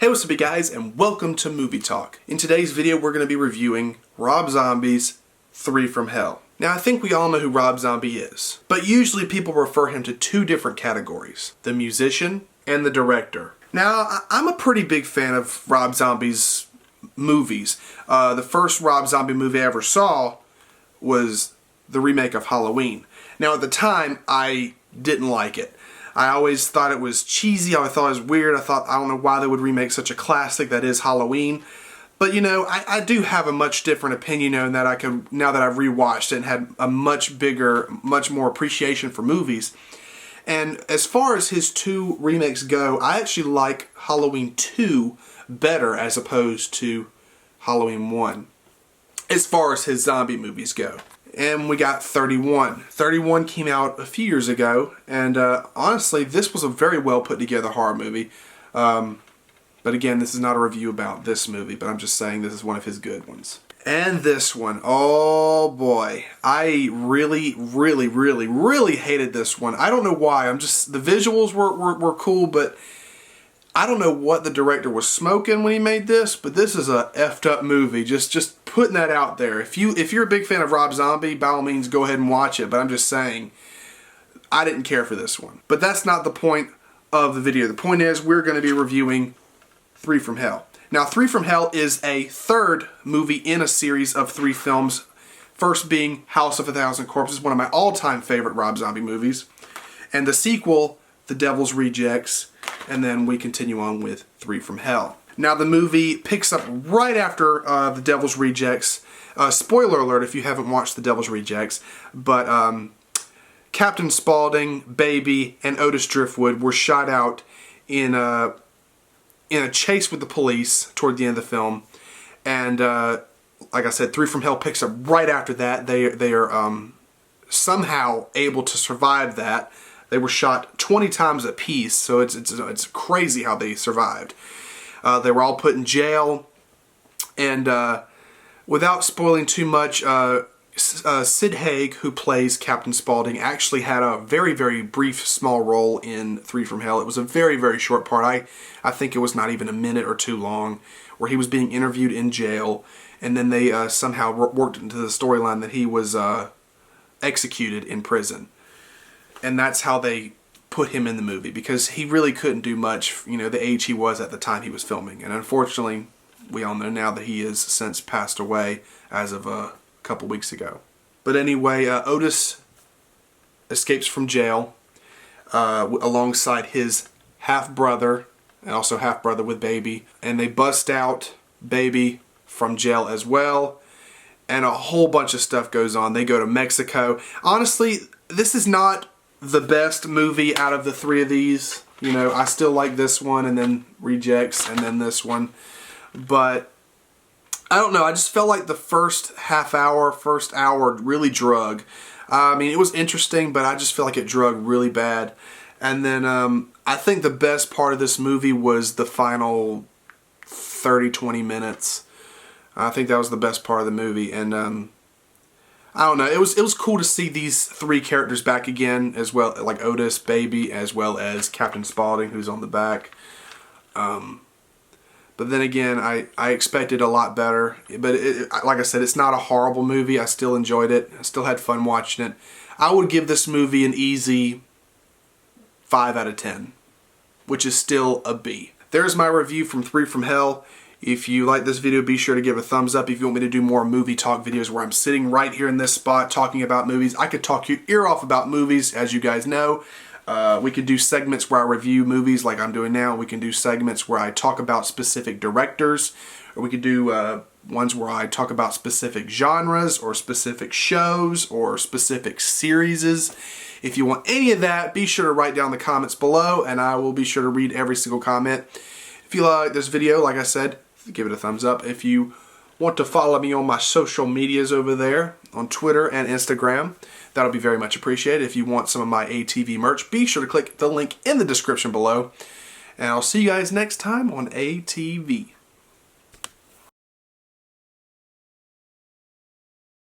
Hey, what's up you guys, and welcome to Movie Talk. In today's video we're going to be reviewing Rob Zombie's Three from Hell. Now I think we all know who Rob Zombie is, but usually people refer him to two different categories, the musician and the director. Now I'm a pretty big fan of Rob Zombie's movies. The first Rob Zombie movie I ever saw was the remake of Halloween. Now at the time I didn't like it. I always thought it was cheesy, I thought it was weird, I don't know why they would remake such a classic that is Halloween. But you know, I do have a much different opinion now that I've rewatched it and had a much more appreciation for movies. And as far as his two remakes go, I actually like Halloween 2 better as opposed to Halloween 1, as far as his zombie movies go. And we got 31. 31 came out a few years ago, and honestly, this was a very well put together horror movie. But again, this is not a review about this movie, but I'm just saying this is one of his good ones. And this one, oh boy, I really hated this one. I don't know why. The visuals were cool, but I don't know what the director was smoking when he made this, but this is a effed up movie. Just putting that out there. If you're a big fan of Rob Zombie, by all means go ahead and watch it, but I'm just saying I didn't care for this one. But that's not the point of the video. The point is we're going to be reviewing Three from Hell. Now Three from Hell is a third movie in a series of 3 films. First being House of a Thousand Corpses, one of my all-time favorite Rob Zombie movies. And the sequel, The Devil's Rejects. And then we continue on with Three from Hell. Now the movie picks up right after The Devil's Rejects. Spoiler alert if you haven't watched The Devil's Rejects, but Captain Spaulding, Baby, and Otis Driftwood were shot out in a chase with the police toward the end of the film. And like I said, Three from Hell picks up right after that. They are somehow able to survive that. They were shot 20 times apiece, so it's crazy how they survived. They were all put in jail, and without spoiling too much, Sid Haig, who plays Captain Spaulding, actually had a very brief small role in Three from Hell. It was a very short part. I think it was not even a minute or two long, where he was being interviewed in jail, and then they somehow worked into the storyline that he was executed in prison. And that's how they put him in the movie, because he really couldn't do much, you know, the age he was at the time he was filming. And unfortunately, we all know now that he has since passed away as of a couple weeks ago. But anyway, Otis escapes from jail alongside his half-brother, and also half-brother with Baby. And they bust out Baby from jail as well. And a whole bunch of stuff goes on. They go to Mexico. Honestly, this is not the best movie out of the 3 of these. You know, I still like this one, and then Rejects, and then this one. But I don't know, I just felt like the first hour really drug. I mean, it was interesting, but I just feel like it drug really bad. And then I think the best part of this movie was the final 30-20 minutes. I think that was the best part of the movie. And I don't know, it was cool to see these 3 characters back again, as well, like Otis, Baby, as well as Captain Spaulding, who's on the back. But then again, I expected a lot better. But like I said, it's not a horrible movie. I still enjoyed it. I still had fun watching it. I would give this movie an easy 5 out of 10, which is still a B. There's my review from Three from Hell. If you like this video, be sure to give a thumbs up. If you want me to do more movie talk videos where I'm sitting right here in this spot talking about movies, I could talk your ear off about movies, as you guys know. We could do segments where I review movies like I'm doing now. We can do segments where I talk about specific directors. Or we could do ones where I talk about specific genres or specific shows or specific series. If you want any of that, be sure to write down the comments below, and I will be sure to read every single comment. If you like this video, like I said, give it a thumbs up. If you want to follow me on my social medias over there, on Twitter and Instagram, that'll be very much appreciated. If you want some of my ATV merch, be sure to click the link in the description below. And I'll see you guys next time on ATV.